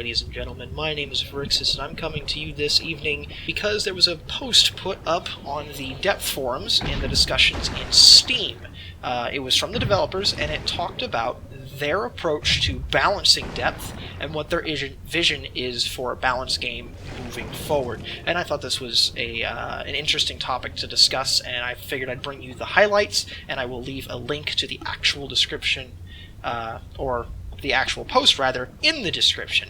ladies and gentlemen. My name is Virixiss, and I'm coming to you this evening because there was a post put up on the depth forums in the discussions in Steam. It was from the developers, and it talked about their approach to balancing depth and what their vision is for a balanced game moving forward. And I thought this was an interesting topic to discuss, and I figured I'd bring you the highlights, and I will leave a link to the actual description, or the actual post, rather, in the description.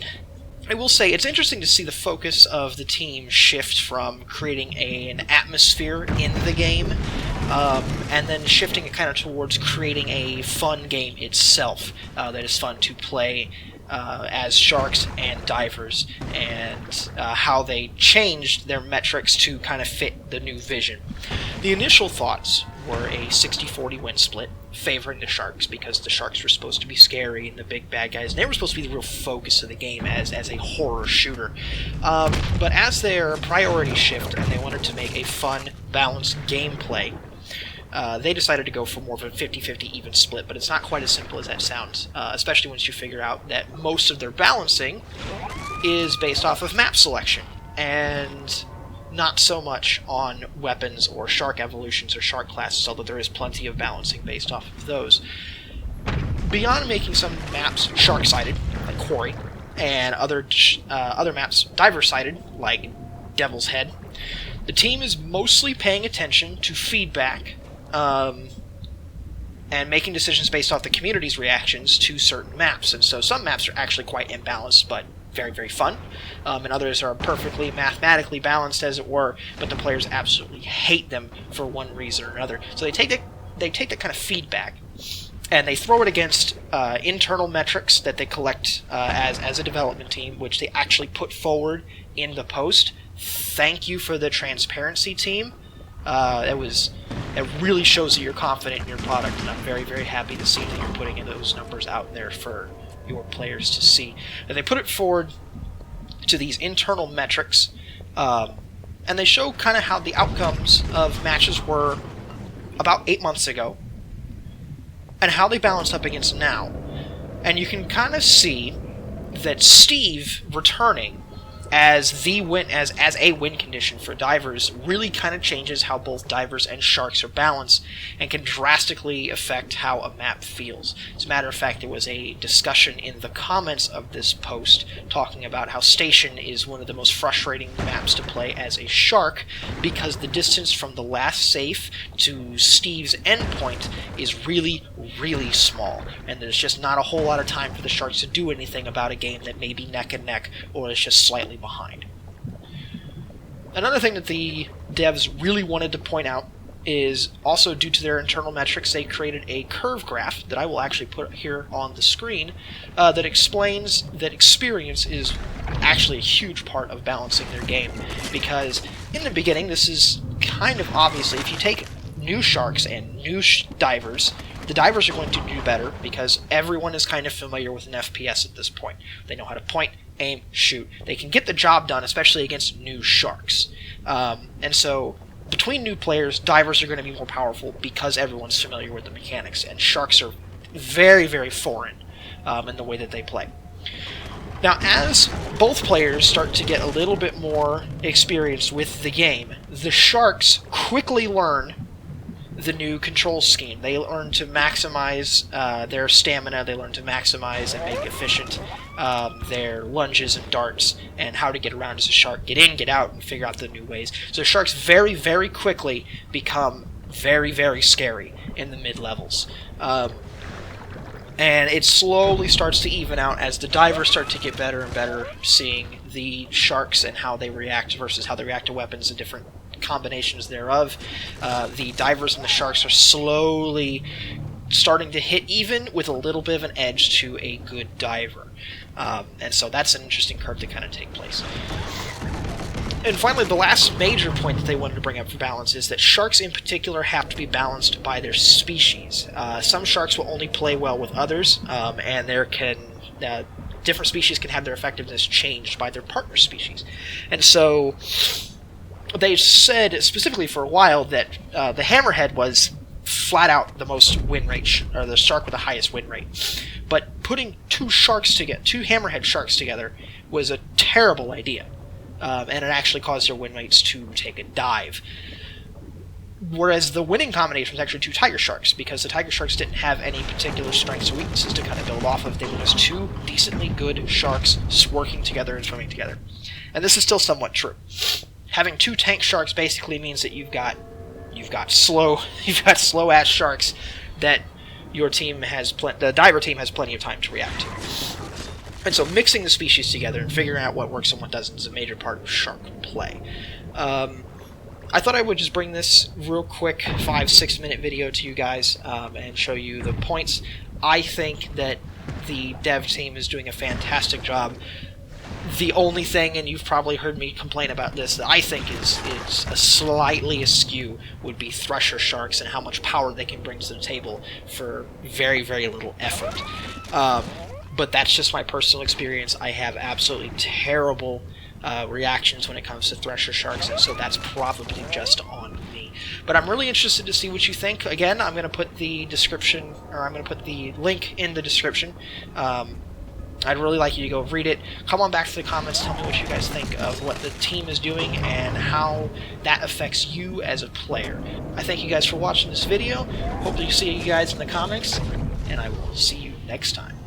I will say, it's interesting to see the focus of the team shift from creating an atmosphere in the game, and then shifting it kind of towards creating a fun game itself that is fun to play as sharks and divers, and how they changed their metrics to kind of fit the new vision. The initial thoughts were a 60-40 win split, favoring the sharks, because the sharks were supposed to be scary and the big bad guys, and they were supposed to be the real focus of the game as a horror shooter. But as their priorities shift and they wanted to make a fun, balanced gameplay, they decided to go for more of a 50-50 even split, but it's not quite as simple as that sounds, especially once you figure out that most of their balancing is based off of map selection, and not so much on weapons or shark evolutions or shark classes, although there is plenty of balancing based off of those. Beyond making some maps shark-sided, like Quarry, and other maps diver-sided, like Devil's Head, the team is mostly paying attention to feedback, and making decisions based off the community's reactions to certain maps. And so some maps are actually quite imbalanced, but very, very fun, and others are perfectly mathematically balanced, as it were, but the players absolutely hate them for one reason or another. So they take that kind of feedback, and they throw it against internal metrics that they collect as a development team, which they actually put forward in the post. Thank you for the transparency, team. It really shows that you're confident in your product, and I'm very, very happy to see that you're putting in those numbers out there for your players to see. And they put it forward to these internal metrics, and they show kind of how the outcomes of matches were about 8 months ago, and how they balanced up against now. And you can kind of see that Steve returning as a win condition for divers really kind of changes how both divers and sharks are balanced, and can drastically affect how a map feels. As a matter of fact, there was a discussion in the comments of this post talking about how Station is one of the most frustrating maps to play as a shark, because the distance from the last safe to Steve's endpoint is really, really small, and there's just not a whole lot of time for the sharks to do anything about a game that may be neck and neck, or is just slightly behind. Another thing that the devs really wanted to point out is, also due to their internal metrics, they created a curve graph that I will actually put here on the screen, that explains that experience is actually a huge part of balancing their game, because in the beginning, this is kind of obviously, if you take new sharks and new divers, the divers are going to do better because everyone is kind of familiar with an FPS at this point. They know how to point, aim, shoot. They can get the job done, especially against new sharks. And so, between new players, divers are going to be more powerful because everyone's familiar with the mechanics, and sharks are very, very foreign in the way that they play. Now, as both players start to get a little bit more experience with the game, the sharks quickly learn the new control scheme. They learn to maximize their stamina, they learn to maximize and make efficient their lunges and darts, and how to get around as a shark, get in, get out, and figure out the new ways. So sharks very, very quickly become very, very scary in the mid-levels. And it slowly starts to even out as the divers start to get better and better, seeing the sharks and how they react versus how they react to weapons and different combinations thereof. The divers and the sharks are slowly starting to hit even with a little bit of an edge to a good diver. And so that's an interesting curve to kind of take place. And finally, the last major point that they wanted to bring up for balance is that sharks in particular have to be balanced by their species. Some sharks will only play well with others, and different species can have their effectiveness changed by their partner species. And so they said specifically for a while that the hammerhead was flat out the most win rate, or the shark with the highest win rate. But putting two hammerhead sharks together was a terrible idea, and it actually caused their wingmates to take a dive. Whereas the winning combination was actually two tiger sharks, because the tiger sharks didn't have any particular strengths or weaknesses to kind of build off of. They were just two decently good sharks working together and swimming together. And this is still somewhat true. Having two tank sharks basically means that you've got slow ass sharks that your team has the diver team has plenty of time to react to. And so mixing the species together and figuring out what works and what doesn't is a major part of shark play. I thought I would just bring this real quick 5-6 minute video to you guys and show you the points. I think that the dev team is doing a fantastic job. The only thing, and you've probably heard me complain about this, that I think is a slightly askew would be thresher sharks and how much power they can bring to the table for very, very little effort. But that's just my personal experience. I have absolutely terrible reactions when it comes to thresher sharks, and so that's probably just on me. But I'm really interested to see what you think. Again, I'm going to put the link in the description. I'd really like you to go read it. Come on back to the comments, tell me what you guys think of what the team is doing and how that affects you as a player. I thank you guys for watching this video. Hope to see you guys in the comments, and I will see you next time.